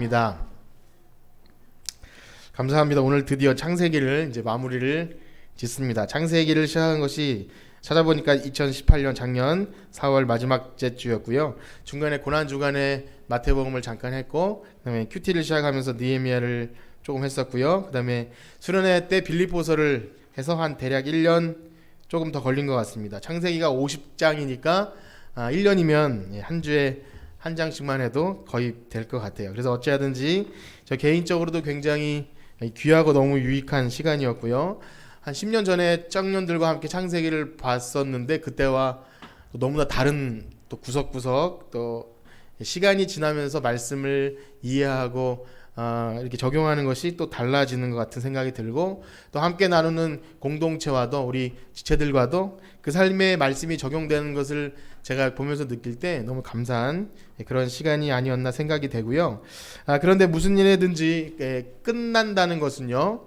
입니다. 감사합니다. 오늘 드디어 창세기를 이제 마무리를 짓습니다. 창세기를 시작한 것이 찾아보니까 2018년 작년 4월 마지막 주였고요. 중간에 고난 주간에 마태복음을 잠깐 했고, 그다음에 큐티를 시작하면서 느헤미야를 조금 했었고요. 그다음에 수련회 때 빌립보서를 해서 한 대략 1년 조금 더 걸린 것 같습니다. 창세기가 50장이니까 1년이면 한 주에 한 장씩만 해도 거의 될 것 같아요. 그래서 어찌하든지 저 개인적으로도 굉장히 귀하고 너무 유익한 시간이었고요. 한 10년 전에 청년들과 함께 창세기를 봤었는데 그때와 너무나 다른 또 구석구석 또 시간이 지나면서 말씀을 이해하고 이렇게 적용하는 것이 또 달라지는 것 같은 생각이 들고, 또 함께 나누는 공동체와도 우리 지체들과도 그 삶의 말씀이 적용되는 것을 제가 보면서 느낄 때 너무 감사한 그런 시간이 아니었나 생각이 되고요. 그런데 무슨 일이든지 끝난다는 것은요,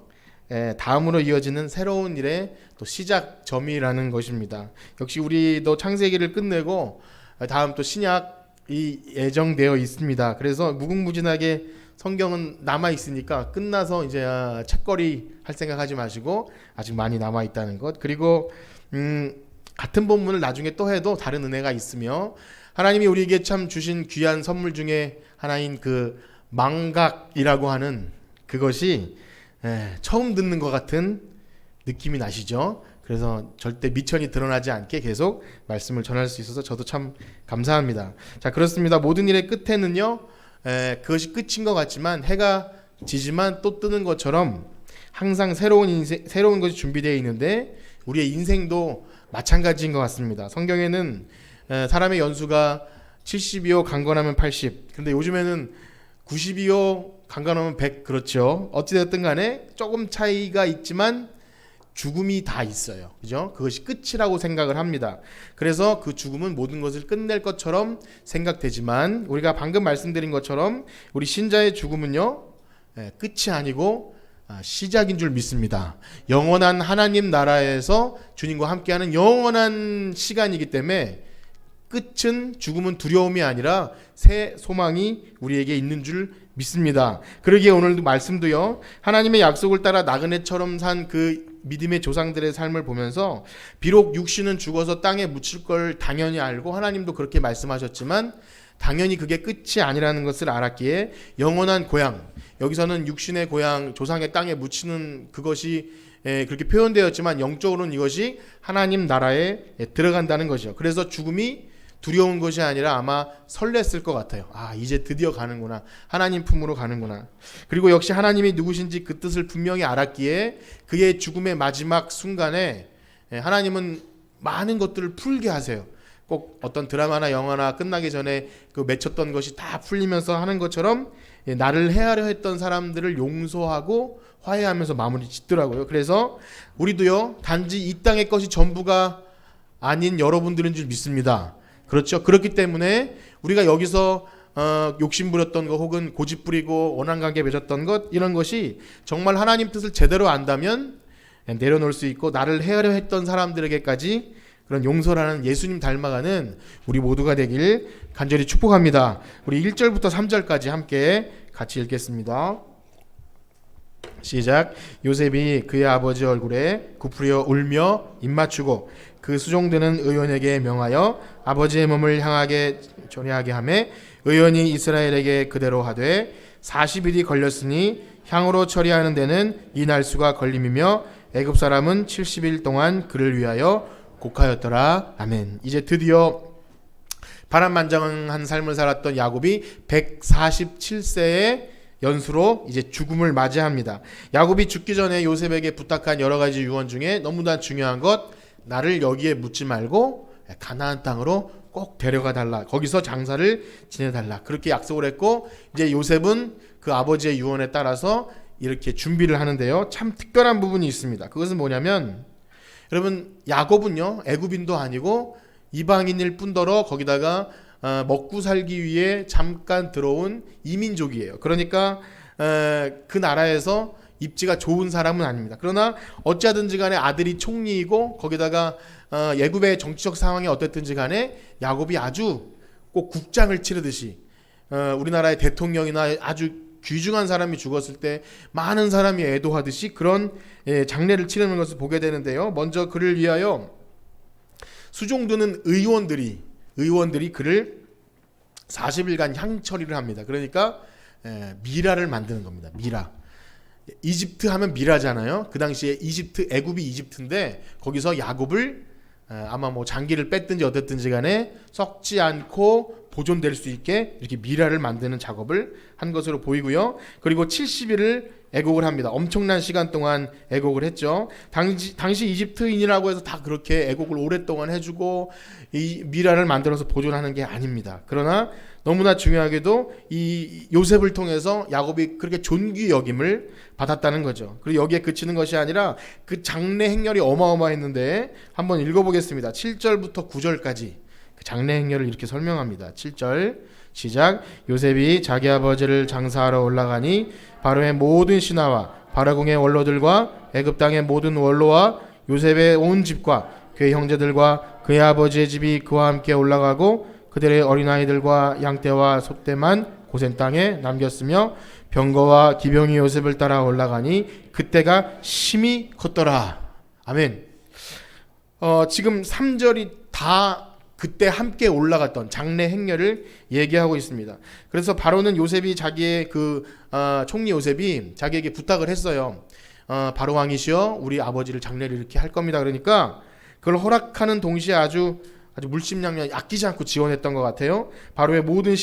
다음으로 이어지는 새로운 일의 또 시작점이라는 것입니다. 역시 우리도 창세기를 끝내고 다음 또 신약이 예정되어 있습니다. 그래서 무궁무진하게 성경은 남아 있으니까 끝나서 이제 책거리 할 생각하지 마시고 아직 많이 남아 있다는 것, 그리고 같은 본문을 나중에 또 해도 다른 은혜가 있으며, 하나님이 우리에게 참 주신 귀한 선물 중에 하나인 그 망각이라고 하는 그것이 처음 듣는 것 같은 느낌이 나시죠? 그래서 절대 미천이 드러나지 않게 계속 말씀을 전할 수 있어서 저도 참 감사합니다. 자, 그렇습니다. 모든 일의 끝에는요, 그것이 끝인 것 같지만 해가 지지만 또 뜨는 것처럼 항상 새로운 것이 준비되어 있는데 우리의 인생도 마찬가지인 것 같습니다. 성경에는 사람의 연수가 70이요 강건하면 80, 근데 요즘에는 90이요 강건하면 100, 그렇죠. 어찌됐든 간에 조금 차이가 있지만 죽음이 다 있어요. 그죠? 그것이 끝이라고 생각을 합니다. 그래서 그 죽음은 모든 것을 끝낼 것처럼 생각되지만 우리가 방금 말씀드린 것처럼 우리 신자의 죽음은요, 끝이 아니고 시작인 줄 믿습니다. 영원한 하나님 나라에서 주님과 함께하는 영원한 시간이기 때문에 끝은, 죽음은 두려움이 아니라 새 소망이 우리에게 있는 줄 믿습니다. 그러기에 오늘도 말씀도요, 하나님의 약속을 따라 나그네처럼 산 그 믿음의 조상들의 삶을 보면서 비록 육신은 죽어서 땅에 묻힐 걸 당연히 알고 하나님도 그렇게 말씀하셨지만 당연히 그게 끝이 아니라는 것을 알았기에 영원한 고향, 여기서는 육신의 고향, 조상의 땅에 묻히는 그것이 그렇게 표현되었지만 영적으로는 이것이 하나님 나라에 들어간다는 것이죠. 그래서 죽음이 두려운 것이 아니라 아마 설렜을 것 같아요. 이제 드디어 가는구나. 하나님 품으로 가는구나. 그리고 역시 하나님이 누구신지 그 뜻을 분명히 알았기에 그의 죽음의 마지막 순간에 하나님은 많은 것들을 풀게 하세요. 꼭 어떤 드라마나 영화나 끝나기 전에 그 맺혔던 것이 다 풀리면서 하는 것처럼 나를 해하려 했던 사람들을 용서하고 화해하면서 마무리 짓더라고요. 그래서 우리도요, 단지 이 땅의 것이 전부가 아닌 여러분들인 줄 믿습니다. 그렇죠. 그렇기 때문에 우리가 여기서 욕심 부렸던 것 혹은 고집 부리고 원한관계 맺었던 것, 이런 것이 정말 하나님 뜻을 제대로 안다면 내려놓을 수 있고 나를 해하려 했던 사람들에게까지 그런 용서라는 예수님 닮아가는 우리 모두가 되길 간절히 축복합니다. 우리 1절부터 3절까지 함께 같이 읽겠습니다. 시작. 요셉이 그의 아버지 얼굴에 굽으려 울며 입맞추고 그 수종되는 의원에게 명하여 아버지의 몸을 향하게 전해하게 하매, 의원이 이스라엘에게 그대로 하되 40일이 걸렸으니 향으로 처리하는 데는 이 날수가 걸림이며 애굽 사람은 70일 동안 그를 위하여 곡하였더라. 아멘. 이제 드디어 파란만장한 삶을 살았던 야곱이 147세의 연수로 이제 죽음을 맞이합니다. 야곱이 죽기 전에 요셉에게 부탁한 여러 가지 유언 중에 너무나 중요한 것, 나를 여기에 묻지 말고 가나안 땅으로 꼭 데려가 달라. 거기서 장사를 지내달라. 그렇게 약속을 했고, 이제 요셉은 그 아버지의 유언에 따라서 이렇게 준비를 하는데요. 참 특별한 부분이 있습니다. 그것은 뭐냐면, 여러분, 야곱은요, 애굽인도 아니고 이방인일 뿐더러 거기다가 먹고 살기 위해 잠깐 들어온 이민족이에요. 그러니까 그 나라에서 입지가 좋은 사람은 아닙니다. 그러나 어찌하든지 간에 아들이 총리이고 거기다가 애굽의 정치적 상황이 어땠든지 간에 야곱이 아주 꼭 국장을 치르듯이 우리나라의 대통령이나 아주 귀중한 사람이 죽었을 때 많은 사람이 애도하듯이 그런 장례를 치르는 것을 보게 되는데요. 먼저 그를 위하여 수종드는 의원들이 그를 40일간 향처리를 합니다. 그러니까 미라를 만드는 겁니다. 미라. 이집트 하면 미라잖아요. 그 당시에 애굽이 이집트인데 거기서 야곱을 아마 뭐 장기를 뺐든지 어쨌든지 간에 썩지 않고 보존될 수 있게 이렇게 미라를 만드는 작업을 한 것으로 보이고요. 그리고 70일을 애곡을 합니다. 엄청난 시간 동안 애곡을 했죠. 당시 이집트인이라고 해서 다 그렇게 애곡을 오랫동안 해주고 이 미라를 만들어서 보존하는 게 아닙니다. 그러나 너무나 중요하게도 이 요셉을 통해서 야곱이 그렇게 존귀 여김을 받았다는 거죠. 그리고 여기에 그치는 것이 아니라 그 장례 행렬이 어마어마했는데 한번 읽어보겠습니다. 7절부터 9절까지 그 장례 행렬을 이렇게 설명합니다. 7절 시작. 요셉이 자기 아버지를 장사하러 올라가니 바로의 모든 신하와 바라궁의 원로들과 애굽 땅의 모든 원로와 요셉의 온 집과 그의 형제들과 그의 아버지의 집이 그와 함께 올라가고 그들의 어린아이들과 양떼와 소떼만 고센 땅에 남겼으며 병거와 기병이 요셉을 따라 올라가니 그때가 심히 컸더라. 아멘. 지금 3절이 다 그때 함께 올라갔던 장례 행렬을 얘기하고 있습니다. 그래서 바로는 요셉이 자기의 총리 요셉이 자기에게 부탁을 했어요. 바로 왕이시여, 우리 아버지를 장례를 이렇게 할 겁니다. 그러니까 그걸 허락하는 동시에 아주 물심양면 아끼지 않고 지원했던 것 같아요. 바로의 모든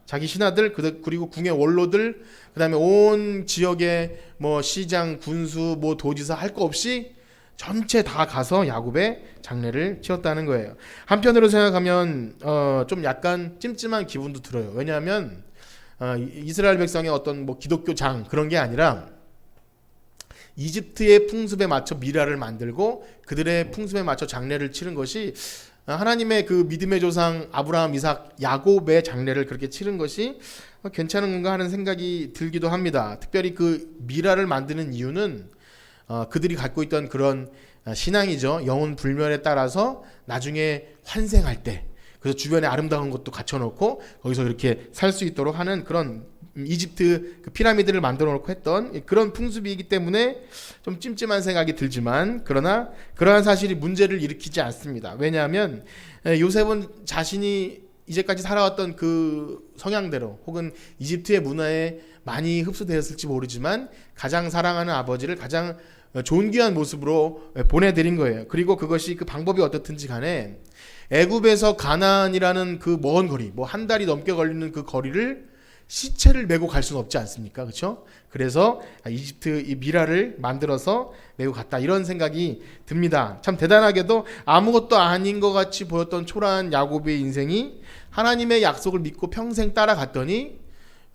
자기 신하들 그리고 궁의 원로들, 그다음에 온 지역의 뭐 시장, 군수, 뭐 도지사 할 거 없이 전체 다 가서 야곱의 장례를 치렀다는 거예요. 한편으로 생각하면 좀 약간 찜찜한 기분도 들어요. 왜냐하면 이스라엘 백성의 어떤 뭐 기독교 장 그런 게 아니라 이집트의 풍습에 맞춰 미라를 만들고 그들의 풍습에 맞춰 장례를 치른 것이 하나님의 그 믿음의 조상 아브라함, 이삭, 야곱의 장례를 그렇게 치른 것이 괜찮은 건가 하는 생각이 들기도 합니다. 특별히 그 미라를 만드는 이유는 그들이 갖고 있던 그런 신앙이죠. 영혼 불멸에 따라서 나중에 환생할 때 그래서 주변에 아름다운 것도 갖춰놓고 거기서 이렇게 살 수 있도록 하는 그런 이집트 그 피라미드를 만들어 놓고 했던 그런 풍습이기 때문에 좀 찜찜한 생각이 들지만 그러나 그러한 사실이 문제를 일으키지 않습니다. 왜냐하면 요셉은 자신이 이제까지 살아왔던 그 성향대로 혹은 이집트의 문화에 많이 흡수되었을지 모르지만 가장 사랑하는 아버지를 가장 존귀한 모습으로 보내드린 거예요. 그리고 그것이 그 방법이 어떻든지 간에 애굽에서 가나안이라는 그 먼 거리, 뭐 한 달이 넘게 걸리는 그 거리를 시체를 메고 갈 수는 없지 않습니까? 그렇죠? 그래서 이집트 이 미라를 만들어서 메고 갔다 이런 생각이 듭니다. 참 대단하게도 아무것도 아닌 것 같이 보였던 초라한 야곱의 인생이 하나님의 약속을 믿고 평생 따라갔더니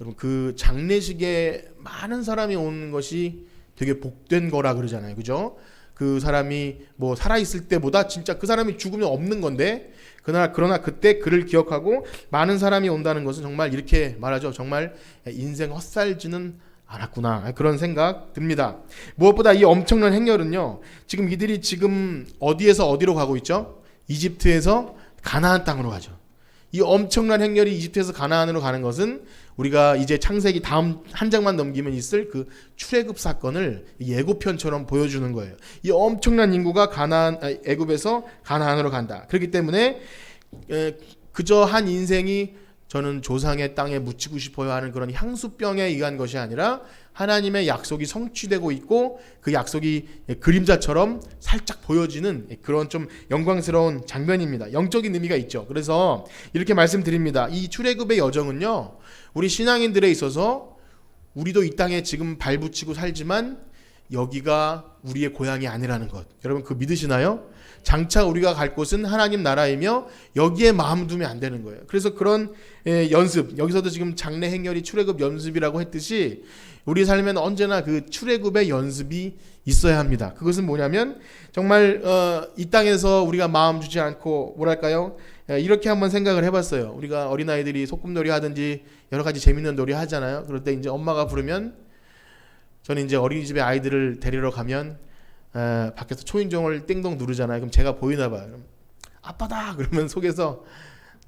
여러분 그 장례식에 많은 사람이 오는 것이 되게 복된 거라 그러잖아요. 그죠? 그 사람이 뭐 살아있을 때보다 진짜 그 사람이 죽으면 없는 건데 그러나 그때 그를 기억하고 많은 사람이 온다는 것은 정말 이렇게 말하죠. 정말 인생 헛살지는 않았구나. 그런 생각 듭니다. 무엇보다 이 엄청난 행렬은요. 지금 이들이 지금 어디에서 어디로 가고 있죠? 이집트에서 가나안 땅으로 가죠. 이 엄청난 행렬이 이집트에서 가나안으로 가는 것은 우리가 이제 창세기 다음 한 장만 넘기면 있을 그 출애굽 사건을 예고편처럼 보여주는 거예요. 이 엄청난 인구가 애굽에서 가나안으로 간다. 그렇기 때문에 그저 한 인생이 저는 조상의 땅에 묻히고 싶어요 하는 그런 향수병에 의한 것이 아니라 하나님의 약속이 성취되고 있고 그 약속이 그림자처럼 살짝 보여지는 그런 좀 영광스러운 장면입니다. 영적인 의미가 있죠. 그래서 이렇게 말씀드립니다. 이 출애굽의 여정은요. 우리 신앙인들에 있어서 우리도 이 땅에 지금 발붙이고 살지만 여기가 우리의 고향이 아니라는 것. 여러분 그거 믿으시나요? 장차 우리가 갈 곳은 하나님 나라이며 여기에 마음 두면 안 되는 거예요. 그래서 그런 연습, 여기서도 지금 장례 행렬이 출애굽 연습이라고 했듯이 우리 삶에는 언제나 그 출애굽의 연습이 있어야 합니다. 그것은 뭐냐면 정말 이 땅에서 우리가 마음 주지 않고 뭐랄까요? 이렇게 한번 생각을 해봤어요. 우리가 어린아이들이 소꿉놀이 하든지 여러 가지 재밌는 놀이 하잖아요. 그럴 때 이제 엄마가 부르면 저는 이제 어린이집에 아이들을 데리러 가면 밖에서 초인종을 띵동 누르잖아요. 그럼 제가 보이나 봐요. 그럼 아빠다 그러면 속에서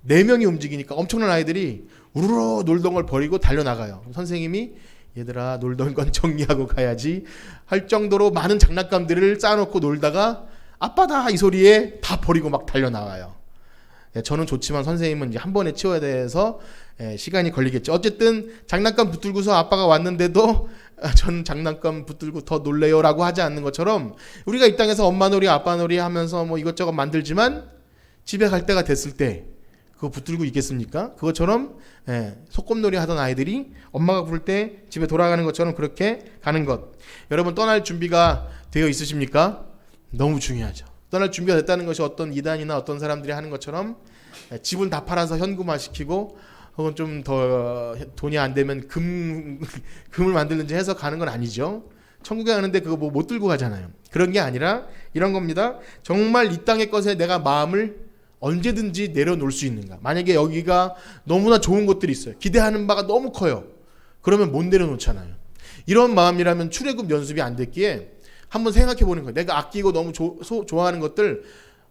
4명이 움직이니까 엄청난 아이들이 우르르 놀던 걸 버리고 달려나가요. 선생님이 얘들아 놀던 건 정리하고 가야지 할 정도로 많은 장난감들을 쌓아놓고 놀다가 아빠다 이 소리에 다 버리고 막 달려나와요. 저는 좋지만 선생님은 이제 한 번에 치워야 돼서 시간이 걸리겠죠. 어쨌든 장난감 붙들고서 아빠가 왔는데도 저는 장난감 붙들고 더 놀래요라고 하지 않는 것처럼 우리가 이 땅에서 엄마 놀이 아빠 놀이 하면서 뭐 이것저것 만들지만 집에 갈 때가 됐을 때 그거 붙들고 있겠습니까? 그것처럼 소꿉놀이 하던 아이들이 엄마가 부를 때 집에 돌아가는 것처럼 그렇게 가는 것. 여러분 떠날 준비가 되어 있으십니까? 너무 중요하죠. 떠날 준비가 됐다는 것이 어떤 이단이나 어떤 사람들이 하는 것처럼 집을 다 팔아서 현금화시키고 혹은 좀 더 돈이 안 되면 금을 만들든지 해서 가는 건 아니죠. 천국에 가는데 그거 뭐 못 들고 가잖아요. 그런 게 아니라 이런 겁니다. 정말 이 땅의 것에 내가 마음을 언제든지 내려놓을 수 있는가. 만약에 여기가 너무나 좋은 것들이 있어요. 기대하는 바가 너무 커요. 그러면 못 내려놓잖아요. 이런 마음이라면 출애굽 연습이 안 됐기에 한번 생각해 보는 거예요. 내가 아끼고 너무 좋아하는 것들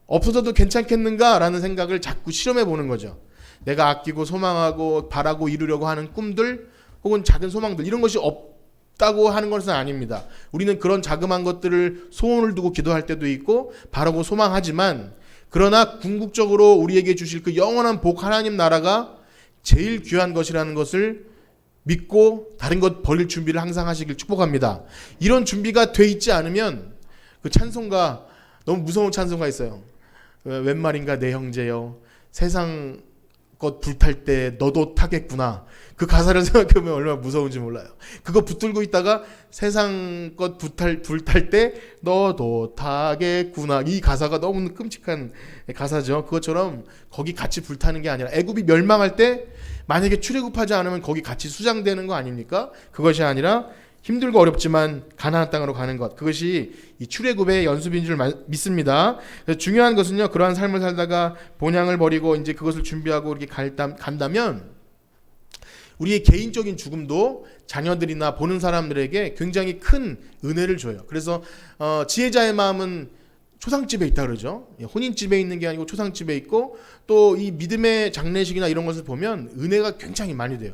없어져도 괜찮겠는가라는 생각을 자꾸 실험해 보는 거죠. 내가 아끼고 소망하고 바라고 이루려고 하는 꿈들 혹은 작은 소망들 이런 것이 없다고 하는 것은 아닙니다. 우리는 그런 자그마한 것들을 소원을 두고 기도할 때도 있고 바라고 소망하지만 그러나 궁극적으로 우리에게 주실 그 영원한 복 하나님 나라가 제일 귀한 것이라는 것을 믿고 다른 것 버릴 준비를 항상 하시길 축복합니다. 이런 준비가 돼 있지 않으면 그 찬송가 너무 무서운 찬송가 있어요. 웬 말인가 내 형제여 세상 것 불탈 때 너도 타겠구나. 그 가사를 생각해보면 얼마나 무서운지 몰라요. 그거 붙들고 있다가 세상 것 불탈 때 너도 타겠구나. 이 가사가 너무 끔찍한 가사죠. 그것처럼 거기 같이 불타는 게 아니라 애굽이 멸망할 때 만약에 출애굽하지 않으면 거기 같이 수장되는 거 아닙니까? 그것이 아니라 힘들고 어렵지만 가나안 땅으로 가는 것, 그것이 이 출애굽의 연습인 줄 믿습니다. 중요한 것은요, 그러한 삶을 살다가 본향을 버리고 이제 그것을 준비하고 이렇게 간다면 우리의 개인적인 죽음도 자녀들이나 보는 사람들에게 굉장히 큰 은혜를 줘요. 그래서 지혜자의 마음은 초상집에 있다 그러죠. 혼인집에 있는 게 아니고 초상집에 있고 또 이 믿음의 장례식이나 이런 것을 보면 은혜가 굉장히 많이 돼요.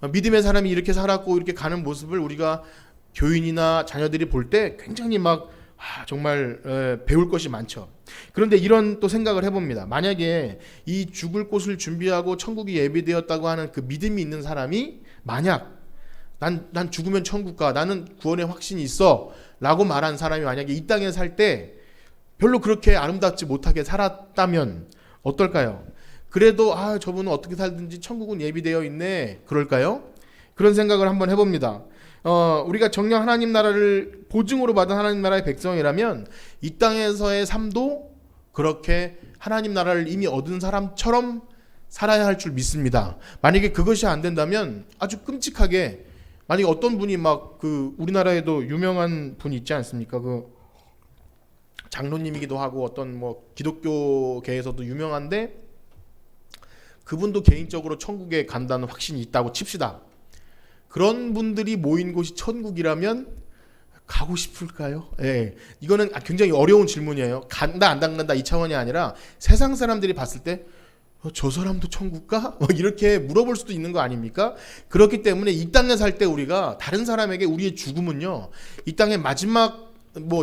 믿음의 사람이 이렇게 살았고 이렇게 가는 모습을 우리가 교인이나 자녀들이 볼 때 굉장히 막 정말 배울 것이 많죠. 그런데 이런 또 생각을 해봅니다. 만약에 이 죽을 곳을 준비하고 천국이 예비되었다고 하는 그 믿음이 있는 사람이 만약 난 죽으면 천국 가, 나는 구원의 확신이 있어 라고 말한 사람이 만약에 이 땅에 살 때 별로 그렇게 아름답지 못하게 살았다면 어떨까요? 그래도 저분은 어떻게 살든지 천국은 예비되어 있네 그럴까요? 그런 생각을 한번 해봅니다. 우리가 정녕 하나님 나라를 보증으로 받은 하나님 나라의 백성이라면 이 땅에서의 삶도 그렇게 하나님 나라를 이미 얻은 사람처럼 살아야 할 줄 믿습니다. 만약에 그것이 안 된다면 아주 끔찍하게, 만약에 어떤 분이 막 우리나라에도 유명한 분이 있지 않습니까? 장로님이기도 하고 어떤 뭐 기독교계에서도 유명한데 그분도 개인적으로 천국에 간다는 확신이 있다고 칩시다. 그런 분들이 모인 곳이 천국이라면 가고 싶을까요? 예, 이거는 굉장히 어려운 질문이에요. 간다 안 간다 이 차원이 아니라 세상 사람들이 봤을 때 저 사람도 천국 가? 이렇게 물어볼 수도 있는 거 아닙니까? 그렇기 때문에 이 땅에 살 때 우리가 다른 사람에게 우리의 죽음은요, 이 땅의 마지막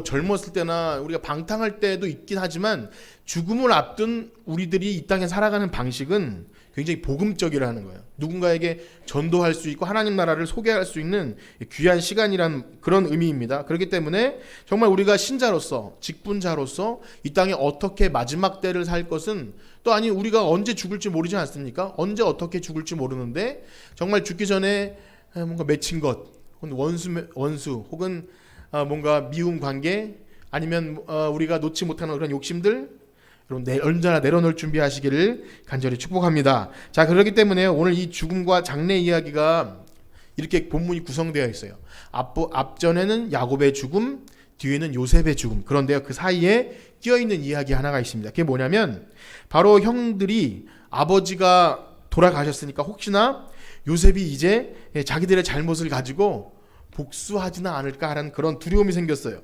젊었을 때나 우리가 방탕할 때도 있긴 하지만 죽음을 앞둔 우리들이 이 땅에 살아가는 방식은 굉장히 복음적이라는 거예요. 누군가에게 전도할 수 있고 하나님 나라를 소개할 수 있는 귀한 시간이란 그런 의미입니다. 그렇기 때문에 정말 우리가 신자로서, 직분자로서 이 땅에 어떻게 마지막 때를 살 것은 또 아니 우리가 언제 죽을지 모르지 않습니까? 언제 어떻게 죽을지 모르는데 정말 죽기 전에 뭔가 맺힌 것, 원수 혹은 뭔가 미움 관계 아니면 우리가 놓지 못하는 그런 욕심들 여러분 언제나 내려놓을 준비하시기를 간절히 축복합니다. 자, 그렇기 때문에 오늘 이 죽음과 장래 이야기가 이렇게 본문이 구성되어 있어요. 앞전에는 야곱의 죽음, 뒤에는 요셉의 죽음. 그런데요, 그 사이에 끼어있는 이야기 하나가 있습니다. 그게 뭐냐면 바로 형들이 아버지가 돌아가셨으니까 혹시나 요셉이 이제 자기들의 잘못을 가지고 복수하지는 않을까 하는 그런 두려움이 생겼어요.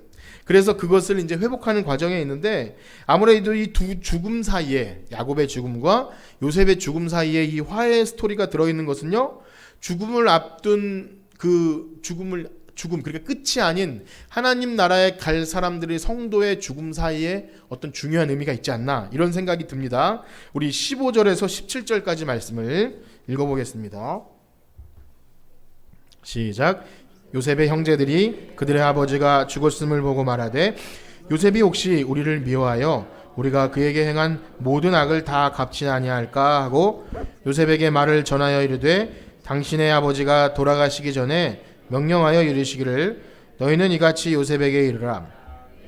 그래서 그것을 이제 회복하는 과정에 있는데 아무래도 이 두 죽음 사이에 야곱의 죽음과 요셉의 죽음 사이에 이 화해 스토리가 들어있는 것은요. 죽음을 앞둔 그 죽음 그러니까 끝이 아닌 하나님 나라에 갈 사람들의 성도의 죽음 사이에 어떤 중요한 의미가 있지 않나 이런 생각이 듭니다. 우리 15절에서 17절까지 말씀을 읽어보겠습니다. 시작. 요셉의 형제들이 그들의 아버지가 죽었음을 보고 말하되 요셉이 혹시 우리를 미워하여 우리가 그에게 행한 모든 악을 다 갚지 아니할까 하고 요셉에게 말을 전하여 이르되 당신의 아버지가 돌아가시기 전에 명령하여 이르시기를 너희는 이같이 요셉에게 이르라.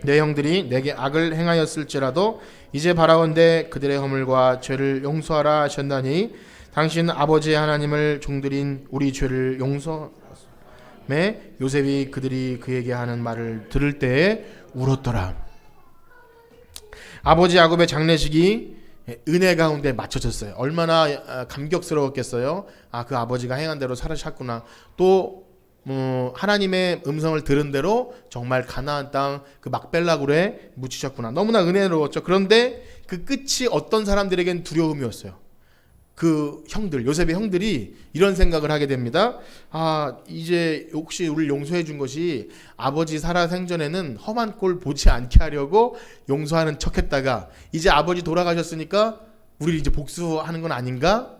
내 형들이 내게 악을 행하였을지라도 이제 바라건대 그들의 허물과 죄를 용서하라 하셨나니 당신 아버지 하나님을 종들인 우리 죄를 용서하매 요셉이 그들이 그에게 하는 말을 들을 때에 울었더라. 아버지 야곱의 장례식이 은혜 가운데 맞춰졌어요. 얼마나 감격스러웠겠어요. 그 아버지가 행한 대로 살아셨구나. 또 하나님의 음성을 들은 대로 정말 가나안 땅 그 막벨라 굴에 묻히셨구나. 너무나 은혜로웠죠. 그런데 그 끝이 어떤 사람들에겐 두려움이었어요. 그 형들, 요셉의 형들이 이런 생각을 하게 됩니다. 이제 혹시 우리를 용서해 준 것이 아버지 살아 생전에는 험한 꼴 보지 않게 하려고 용서하는 척했다가 이제 아버지 돌아가셨으니까 우리 이제 복수하는 건 아닌가?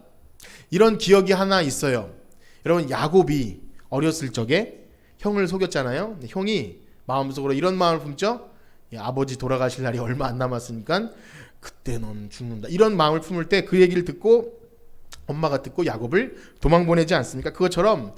이런 기억이 하나 있어요. 여러분, 야곱이 어렸을 적에 형을 속였잖아요. 형이 마음속으로 이런 마음을 품죠. 아버지 돌아가실 날이 얼마 안 남았으니까 그때 넌 죽는다. 이런 마음을 품을 때 그 얘기를 듣고 엄마가 듣고 야곱을 도망 보내지 않습니까? 그것처럼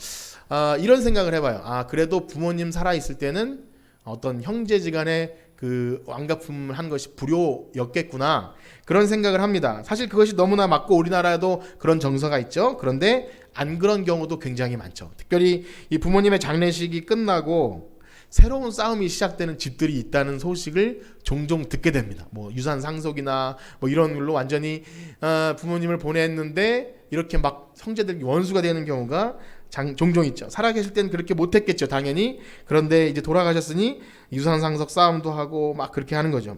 이런 생각을 해봐요. 그래도 부모님 살아있을 때는 어떤 형제지간의 그 완가품을 한 것이 불효였겠구나 그런 생각을 합니다. 사실 그것이 너무나 맞고 우리나라에도 그런 정서가 있죠. 그런데 안 그런 경우도 굉장히 많죠. 특별히 이 부모님의 장례식이 끝나고 새로운 싸움이 시작되는 집들이 있다는 소식을 종종 듣게 됩니다. 뭐 유산 상속이나 뭐 이런 걸로 완전히 부모님을 보냈는데 이렇게 막 형제들이 원수가 되는 경우가 종종 있죠. 살아계실 때는 그렇게 못했겠죠, 당연히. 그런데 이제 돌아가셨으니 유산 상속 싸움도 하고 막 그렇게 하는 거죠.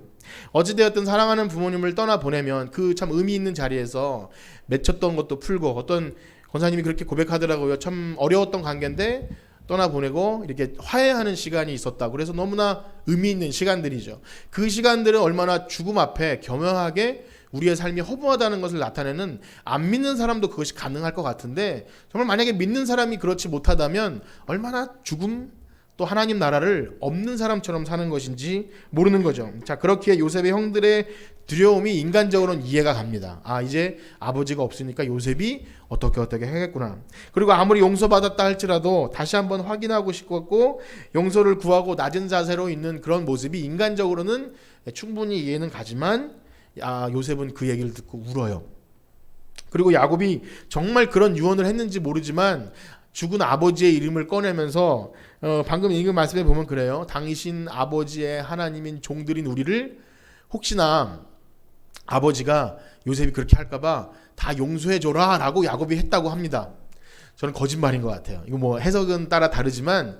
어찌되었든 사랑하는 부모님을 떠나 보내면 그 참 의미 있는 자리에서 맺혔던 것도 풀고, 어떤 권사님이 그렇게 고백하더라고요. 참 어려웠던 관계인데 떠나보내고 이렇게 화해하는 시간이 있었다. 그래서 너무나 의미 있는 시간들이죠. 그 시간들은 얼마나 죽음 앞에 겸허하게 우리의 삶이 허무하다는 것을 나타내는, 안 믿는 사람도 그것이 가능할 것 같은데 정말 만약에 믿는 사람이 그렇지 못하다면 얼마나 죽음 또 하나님 나라를 없는 사람처럼 사는 것인지 모르는 거죠. 자, 그렇기에 요셉의 형들의 두려움이 인간적으로는 이해가 갑니다. 이제 아버지가 없으니까 요셉이 어떻게 하겠구나. 그리고 아무리 용서받았다 할지라도 다시 한번 확인하고 싶었고 용서를 구하고 낮은 자세로 있는 그런 모습이 인간적으로는 충분히 이해는 가지만 요셉은 그 얘기를 듣고 울어요. 그리고 야곱이 정말 그런 유언을 했는지 모르지만 죽은 아버지의 이름을 꺼내면서 방금 읽은 말씀에 보면 그래요. 당신 아버지의 하나님인 종들인 우리를 혹시나 아버지가 요셉이 그렇게 할까봐 다 용서해줘라 라고 야곱이 했다고 합니다. 저는 거짓말인 것 같아요. 이거 뭐 해석은 따라 다르지만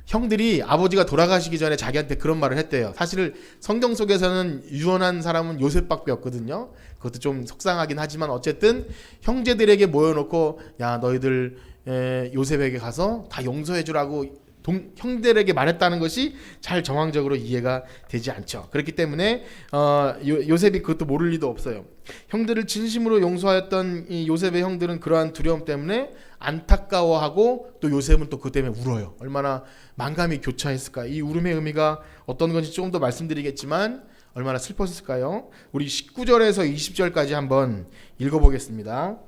형들이 아버지가 돌아가시기 전에 자기한테 그런 말을 했대요. 사실 성경 속에서는 유언한 사람은 요셉밖에 없거든요. 그것도 좀 속상하긴 하지만 어쨌든 형제들에게 모여놓고 야 너희들 요셉에게 가서 다 용서해주라고 형들에게 말했다는 것이 잘 정황적으로 이해가 되지 않죠. 그렇기 때문에 요셉이 그것도 모를 리도 없어요. 형들을 진심으로 용서하였던 이 요셉의 형들은 그러한 두려움 때문에 안타까워하고 또 요셉은 또 그것 때문에 울어요. 얼마나 만감이 교차했을까. 이 울음의 의미가 어떤 건지 조금 더 말씀드리겠지만 얼마나 슬펐을까요? 우리 19절에서 20절까지 한번 읽어보겠습니다.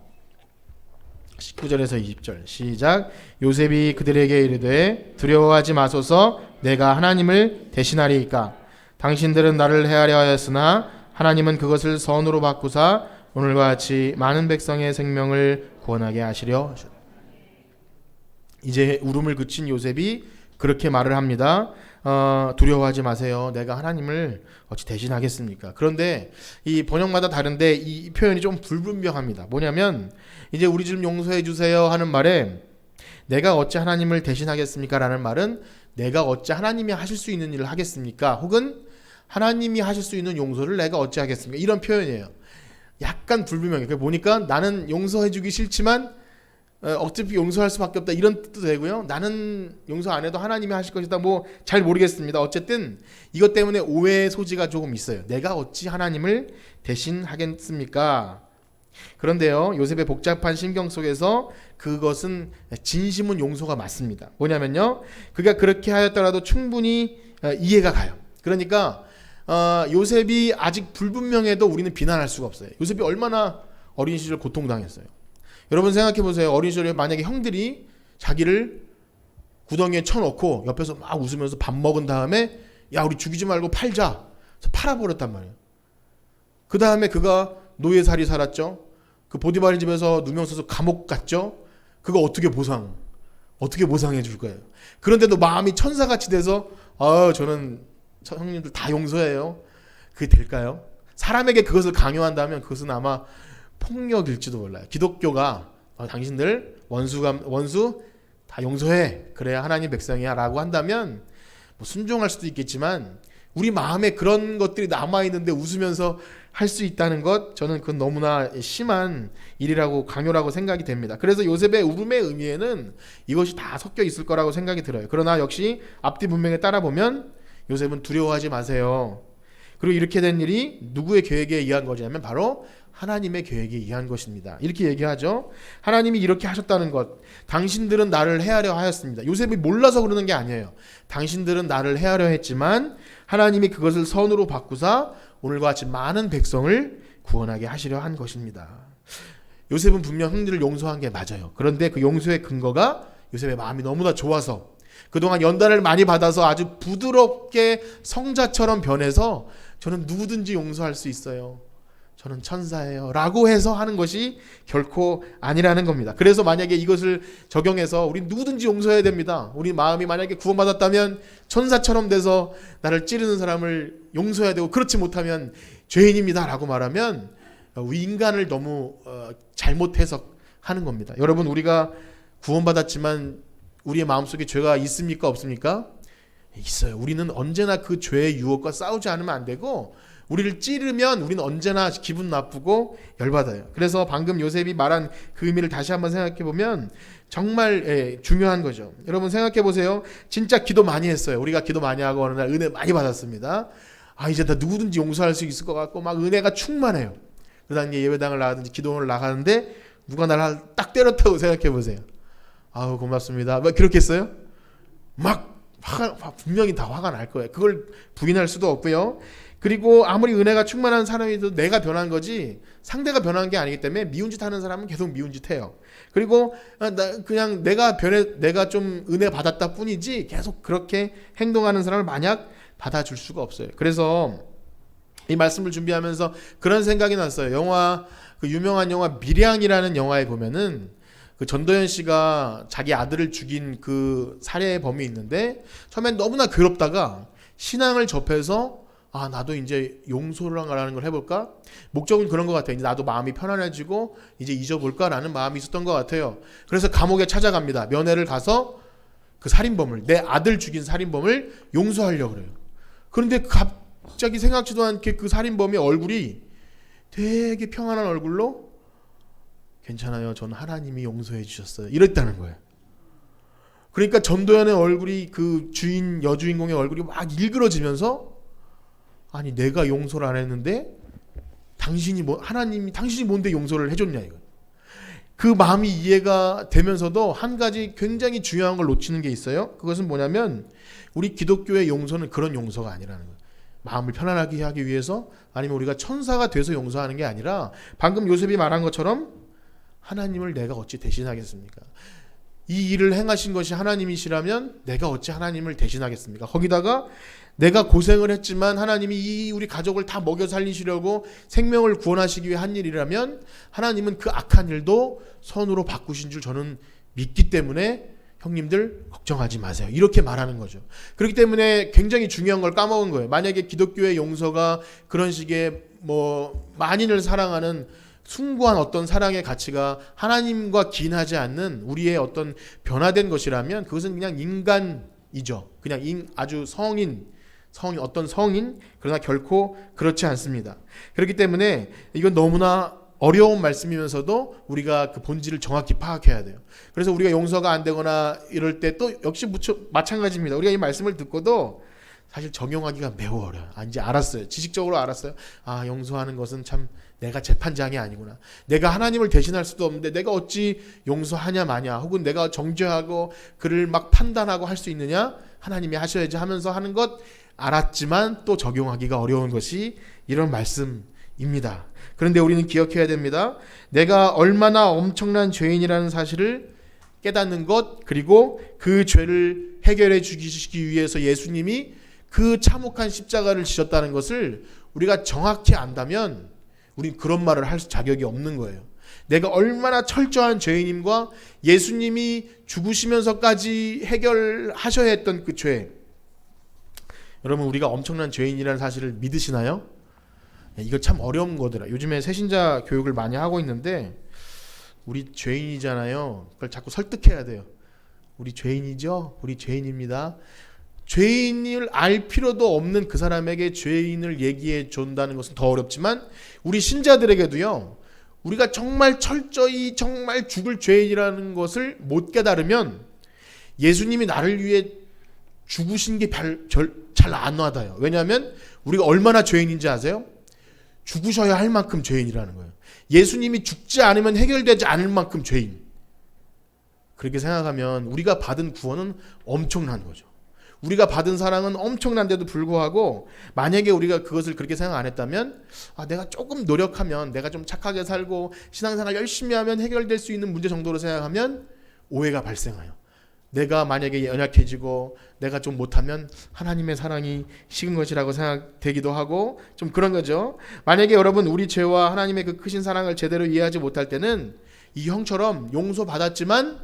19절에서 20절 시작. 요셉이 그들에게 이르되 두려워하지 마소서, 내가 하나님을 대신하리이까. 당신들은 나를 해하려 하였으나 하나님은 그것을 선으로 바꾸사 오늘과 같이 많은 백성의 생명을 구원하게 하시려 하셨다. 이제 울음을 그친 요셉이 그렇게 말을 합니다. 두려워하지 마세요. 내가 하나님을 어찌 대신하겠습니까? 그런데 이 번역마다 다른데 이 표현이 좀 불분명합니다. 뭐냐면 이제 우리 좀 용서해 주세요 하는 말에 내가 어찌 하나님을 대신하겠습니까? 라는 말은 내가 어찌 하나님이 하실 수 있는 일을 하겠습니까? 혹은 하나님이 하실 수 있는 용서를 내가 어찌 하겠습니까? 이런 표현이에요. 약간 불분명해요. 보니까 나는 용서해주기 싫지만 어차피 용서할 수밖에 없다, 이런 뜻도 되고요. 나는 용서 안 해도 하나님이 하실 것이다, 뭐 잘 모르겠습니다. 어쨌든 이것 때문에 오해의 소지가 조금 있어요. 내가 어찌 하나님을 대신하겠습니까? 그런데요, 요셉의 복잡한 심경 속에서 그것은 진심은 용서가 맞습니다. 뭐냐면요, 그가 그렇게 하였더라도 충분히 이해가 가요. 그러니까 요셉이 아직 불분명해도 우리는 비난할 수가 없어요. 요셉이 얼마나 어린 시절 고통당했어요. 여러분 생각해 보세요. 어린 시절에 만약에 형들이 자기를 구덩이에 쳐놓고 옆에서 막 웃으면서 밥 먹은 다음에 야, 우리 죽이지 말고 팔자, 그래서 팔아버렸단 말이에요. 그 다음에 그가 노예살이 살았죠. 그 보디바리 집에서 누명 써서 감옥 갔죠. 그거 어떻게 보상해 줄 거예요? 그런데도 마음이 천사같이 돼서 저는 형님들 다 용서해요, 그게 될까요? 사람에게 그것을 강요한다면 그것은 아마 폭력일지도 몰라요. 기독교가 당신들 원수 다 용서해, 그래야 하나님 백성이야 라고 한다면 뭐 순종할 수도 있겠지만, 우리 마음에 그런 것들이 남아있는데 웃으면서 할 수 있다는 것, 저는 그건 너무나 심한 일이라고, 강요라고 생각이 됩니다. 그래서 요셉의 울음의 의미에는 이것이 다 섞여 있을 거라고 생각이 들어요. 그러나 역시 앞뒤 문맥에 따라 보면 요셉은 두려워하지 마세요, 그리고 이렇게 된 일이 누구의 계획에 의한 거냐면 바로 하나님의 계획에 의한 것입니다, 이렇게 얘기하죠. 하나님이 이렇게 하셨다는 것, 당신들은 나를 해하려 하였습니다. 요셉이 몰라서 그러는 게 아니에요. 당신들은 나를 해하려 했지만 하나님이 그것을 선으로 바꾸사 오늘과 같이 많은 백성을 구원하게 하시려 한 것입니다. 요셉은 분명 형들을 용서한 게 맞아요. 그런데 그 용서의 근거가 요셉의 마음이 너무나 좋아서, 그동안 연단을 많이 받아서 아주 부드럽게 성자처럼 변해서 저는 누구든지 용서할 수 있어요, 저는 천사예요 라고 해서 하는 것이 결코 아니라는 겁니다. 그래서 만약에 이것을 적용해서 우리 누구든지 용서해야 됩니다, 우리 마음이 만약에 구원받았다면 천사처럼 돼서 나를 찌르는 사람을 용서해야 되고, 그렇지 못하면 죄인입니다 라고 말하면 인간을 너무 잘못 해석하는 겁니다. 여러분, 우리가 구원받았지만 우리의 마음속에 죄가 있습니까, 없습니까? 있어요. 우리는 언제나 그 죄의 유혹과 싸우지 않으면 안 되고, 우리를 찌르면 우리는 언제나 기분 나쁘고 열받아요. 그래서 방금 요셉이 말한 그 의미를 다시 한번 생각해 보면 정말 중요한 거죠. 여러분 생각해 보세요. 진짜 기도 많이 했어요. 우리가 기도 많이 하고 어느 날 은혜 많이 받았습니다. 이제 나 누구든지 용서할 수 있을 것 같고 막 은혜가 충만해요. 그러다 이제 예배당을 나가든지 기도원을 나가는데 누가 나를 딱 때렸다고 생각해 보세요. 아우 고맙습니다, 막 그렇겠어요? 막 분명히 다 화가 날 거예요. 그걸 부인할 수도 없고요. 그리고 아무리 은혜가 충만한 사람이도 내가 변한 거지 상대가 변한 게 아니기 때문에 미운 짓 하는 사람은 계속 미운 짓 해요. 그리고 그냥 내가 좀 은혜 받았다 뿐이지 계속 그렇게 행동하는 사람을 만약 받아줄 수가 없어요. 그래서 이 말씀을 준비하면서 그런 생각이 났어요. 그 유명한 영화 밀양이라는 영화에 보면은 그 전도연 씨가 자기 아들을 죽인 그 살해의 범이 있는데 처음엔 너무나 괴롭다가 신앙을 접해서 나도 이제 용서를 하는 걸 해볼까? 목적은 그런 것 같아요. 이제 나도 마음이 편안해지고 이제 잊어볼까라는 마음이 있었던 것 같아요. 그래서 감옥에 찾아갑니다. 면회를 가서 그 살인범을, 내 아들 죽인 살인범을 용서하려고 그래요. 그런데 갑자기 생각지도 않게 그 살인범의 얼굴이 되게 평안한 얼굴로 괜찮아요, 전 하나님이 용서해 주셨어요, 이랬다는 거예요. 그러니까 전도연의 얼굴이, 그 여주인공의 얼굴이 막 일그러지면서, 아니 내가 용서를 안 했는데 당신이 뭔데 용서를 해줬냐, 이거. 그 마음이 이해가 되면서도 한 가지 굉장히 중요한 걸 놓치는 게 있어요. 그것은 뭐냐면 우리 기독교의 용서는 그런 용서가 아니라는 거예요. 마음을 편안하게 하기 위해서, 아니면 우리가 천사가 돼서 용서하는 게 아니라 방금 요셉이 말한 것처럼 하나님을 내가 어찌 대신하겠습니까? 이 일을 행하신 것이 하나님이시라면 내가 어찌 하나님을 대신하겠습니까? 거기다가 내가 고생을 했지만 하나님이 우리 가족을 다 먹여 살리시려고 생명을 구원하시기 위해 한 일이라면 하나님은 그 악한 일도 선으로 바꾸신 줄 저는 믿기 때문에 형님들 걱정하지 마세요, 이렇게 말하는 거죠. 그렇기 때문에 굉장히 중요한 걸 까먹은 거예요. 만약에 기독교의 용서가 그런 식의 만인을 사랑하는 숭고한 어떤 사랑의 가치가 하나님과 기인하지 않는 우리의 어떤 변화된 것이라면 그것은 그냥 인간 성인이죠. 그냥 아주 성인 어떤 성인, 그러나 결코 그렇지 않습니다. 그렇기 때문에 이건 너무나 어려운 말씀이면서도 우리가 그 본질을 정확히 파악해야 돼요. 그래서 우리가 용서가 안 되거나 이럴 때 또 역시 마찬가지입니다. 우리가 이 말씀을 듣고도 사실 적용하기가 매우 어려워요. 이제 알았어요. 지식적으로 알았어요. 용서하는 것은 참 내가 재판장이 아니구나. 내가 하나님을 대신할 수도 없는데 내가 어찌 용서하냐 마냐, 혹은 내가 정죄하고 그를 막 판단하고 할 수 있느냐, 하나님이 하셔야지 하면서 하는 것 알았지만 또 적용하기가 어려운 것이 이런 말씀입니다. 그런데 우리는 기억해야 됩니다. 내가 얼마나 엄청난 죄인이라는 사실을 깨닫는 것, 그리고 그 죄를 해결해 주시기 위해서 예수님이 그 참혹한 십자가를 지셨다는 것을 우리가 정확히 안다면 우린 그런 말을 할 자격이 없는 거예요. 내가 얼마나 철저한 죄인임과 예수님이 죽으시면서까지 해결하셔야 했던 그 죄, 여러분 우리가 엄청난 죄인이라는 사실을 믿으시나요? 이거 참 어려운 거더라. 요즘에 새신자 교육을 많이 하고 있는데 우리 죄인이잖아요. 그걸 자꾸 설득해야 돼요. 우리 죄인이죠? 우리 죄인입니다. 죄인을 알 필요도 없는 그 사람에게 죄인을 얘기해 준다는 것은 더 어렵지만 우리 신자들에게도요, 우리가 정말 철저히 정말 죽을 죄인이라는 것을 못 깨달으면 예수님이 나를 위해 죽으신 게 잘 안 와닿아요. 왜냐하면 우리가 얼마나 죄인인지 아세요? 죽으셔야 할 만큼 죄인이라는 거예요. 예수님이 죽지 않으면 해결되지 않을 만큼 죄인. 그렇게 생각하면 우리가 받은 구원은 엄청난 거죠. 우리가 받은 사랑은 엄청난데도 불구하고 만약에 우리가 그것을 그렇게 생각 안 했다면 내가 조금 노력하면, 내가 좀 착하게 살고 신앙생활 열심히 하면 해결될 수 있는 문제 정도로 생각하면 오해가 발생해요. 내가 만약에 연약해지고 내가 좀 못하면 하나님의 사랑이 식은 것이라고 생각되기도 하고 좀 그런 거죠. 만약에 여러분 우리 죄와 하나님의 그 크신 사랑을 제대로 이해하지 못할 때는 이 형처럼 용서받았지만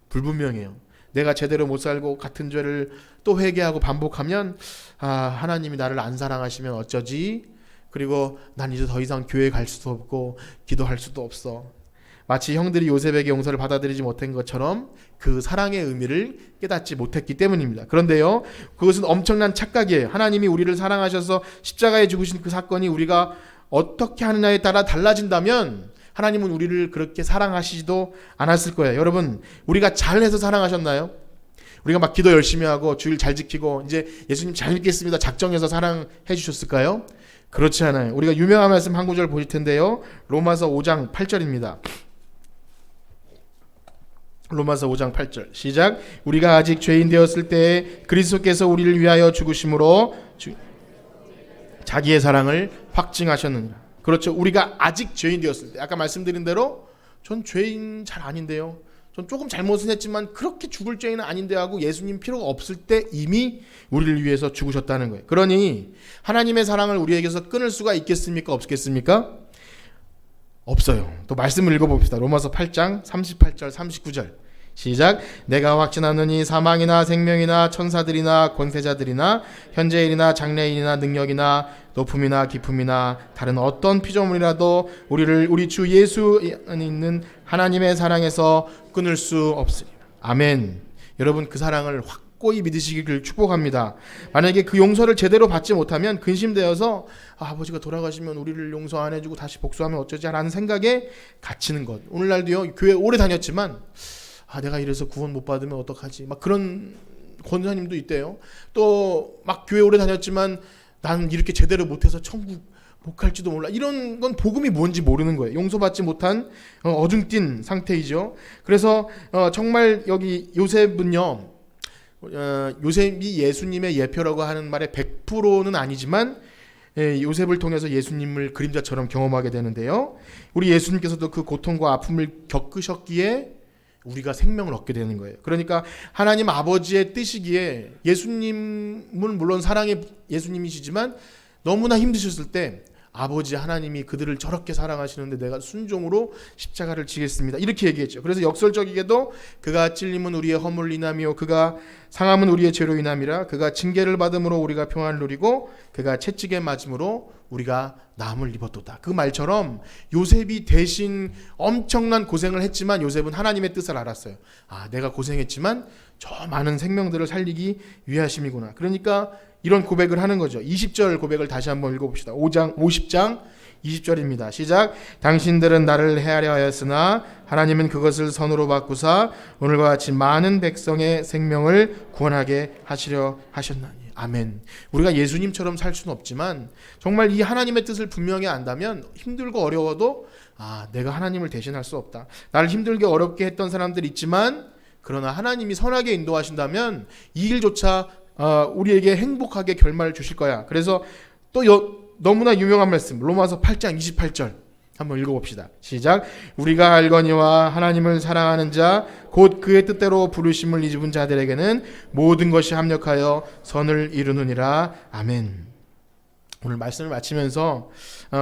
불분명해요. 내가 제대로 못 살고 같은 죄를 또 회개하고 반복하면 하나님이 나를 안 사랑하시면 어쩌지? 그리고 난 이제 더 이상 교회 갈 수도 없고 기도할 수도 없어. 마치 형들이 요셉에게 용서를 받아들이지 못한 것처럼 그 사랑의 의미를 깨닫지 못했기 때문입니다. 그런데요, 그것은 엄청난 착각이에요. 하나님이 우리를 사랑하셔서 십자가에 죽으신 그 사건이 우리가 어떻게 하느냐에 따라 달라진다면 하나님은 우리를 그렇게 사랑하시지도 않았을 거예요. 여러분, 우리가 잘해서 사랑하셨나요? 우리가 막 기도 열심히 하고 주일 잘 지키고 이제 예수님 잘 믿겠습니다 작정해서 사랑해 주셨을까요? 그렇지 않아요. 우리가 유명한 말씀 한 구절 보실 텐데요. 로마서 5장 8절입니다. 로마서 5장 8절 시작. 우리가 아직 죄인 되었을 때에 그리스도께서 우리를 위하여 죽으심으로 자기의 사랑을 확증하셨느니라. 그렇죠. 우리가 아직 죄인 되었을 때, 아까 말씀드린 대로 전 죄인 잘 아닌데요, 전 조금 잘못은 했지만 그렇게 죽을 죄인은 아닌데 하고 예수님 필요가 없을 때 이미 우리를 위해서 죽으셨다는 거예요. 그러니 하나님의 사랑을 우리에게서 끊을 수가 있겠습니까? 없겠습니까? 없어요. 또 말씀을 읽어봅시다. 로마서 8장 38절 39절 시작. 내가 확신하노니 사망이나 생명이나 천사들이나 권세자들이나 현재일이나 장래일이나 능력이나 높음이나 깊음이나 다른 어떤 피조물이라도 우리를 우리 주 예수 안에 있는 하나님의 사랑에서 끊을 수 없으리라. 아멘. 여러분, 그 사랑을 확고히 믿으시기를 축복합니다. 만약에 그 용서를 제대로 받지 못하면 근심되어서 아버지가 돌아가시면 우리를 용서 안 해주고 다시 복수하면 어쩌지 라는 생각에 갇히는 것. 오늘날도요, 교회 오래 다녔지만 내가 이래서 구원 못 받으면 어떡하지? 막 그런 권사님도 있대요. 또 막 교회 오래 다녔지만 나는 이렇게 제대로 못해서 천국 못 갈지도 몰라. 이런 건 복음이 뭔지 모르는 거예요. 용서받지 못한 어중뛴 상태이죠. 그래서 정말 여기 요셉은요, 요셉이 예수님의 예표라고 하는 말에 100%는 아니지만 요셉을 통해서 예수님을 그림자처럼 경험하게 되는데요. 우리 예수님께서도 그 고통과 아픔을 겪으셨기에 우리가 생명을 얻게 되는 거예요. 그러니까 하나님 아버지의 뜻이기에 예수님은 물론 사랑의 예수님이시지만 너무나 힘드셨을 때 아버지 하나님이 그들을 저렇게 사랑하시는데 내가 순종으로 십자가를 지겠습니다, 이렇게 얘기했죠. 그래서 역설적이게도 그가 찔림은 우리의 허물 인함이요 그가 상함은 우리의 죄로 인함이라. 그가 징계를 받음으로 우리가 평안을 누리고 그가 채찍에 맞음으로 우리가 남을 입었도다. 그 말처럼 요셉이 대신 엄청난 고생을 했지만 요셉은 하나님의 뜻을 알았어요. 아, 내가 고생했지만 저 많은 생명들을 살리기 위하심이구나. 그러니까 이런 고백을 하는 거죠. 20절 고백을 다시 한번 읽어봅시다. 50장 20절입니다. 시작. 당신들은 나를 해하려 하였으나 하나님은 그것을 선으로 바꾸사 오늘과 같이 많은 백성의 생명을 구원하게 하시려 하셨나니. 아멘. 우리가 예수님처럼 살 수는 없지만 정말 이 하나님의 뜻을 분명히 안다면 힘들고 어려워도 내가 하나님을 대신할 수 없다. 나를 힘들게 어렵게 했던 사람들 있지만 그러나 하나님이 선하게 인도하신다면 이 일조차 우리에게 행복하게 결말을 주실 거야. 그래서 또 너무나 유명한 말씀 로마서 8장 28절 한번 읽어봅시다. 시작. 우리가 알거니와 하나님을 사랑하는 자 곧 그의 뜻대로 부르심을 입은 자들에게는 모든 것이 합력하여 선을 이루느니라. 아멘. 오늘 말씀을 마치면서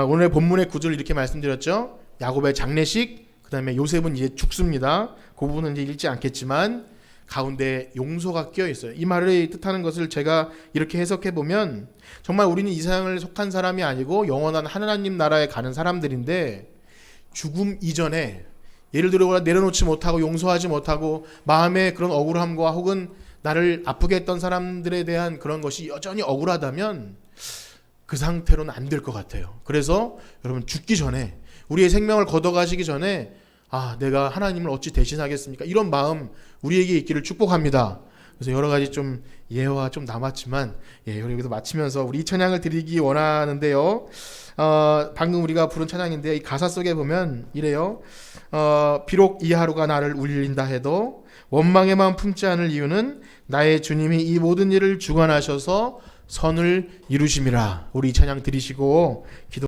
오늘의 본문의 구절을 이렇게 말씀드렸죠. 야곱의 장례식, 그 다음에 요셉은 이제 죽습니다. 그 부분은 이제 읽지 않겠지만 가운데 용서가 끼어 있어요. 이 말을 뜻하는 것을 제가 이렇게 해석해 보면 정말 우리는 이 세상을 속한 사람이 아니고 영원한 하나님 나라에 가는 사람들인데 죽음 이전에 예를 들어 내려놓지 못하고 용서하지 못하고 마음의 그런 억울함과 혹은 나를 아프게 했던 사람들에 대한 그런 것이 여전히 억울하다면 그 상태로는 안 될 것 같아요. 그래서 여러분 죽기 전에 우리의 생명을 걷어가시기 전에 내가 하나님을 어찌 대신하겠습니까? 이런 마음 우리에게 있기를 축복합니다. 그래서 여러 가지 좀 예화가 좀 남았지만 여기서 마치면서 우리 이 찬양을 드리기 원하는데요. 방금 우리가 부른 찬양인데 이 가사 속에 보면 이래요. 비록 이 하루가 나를 울린다 해도 원망의 마음 품지 않을 이유는 나의 주님이 이 모든 일을 주관하셔서 선을 이루심이라. 우리 이 찬양 드리시고 기도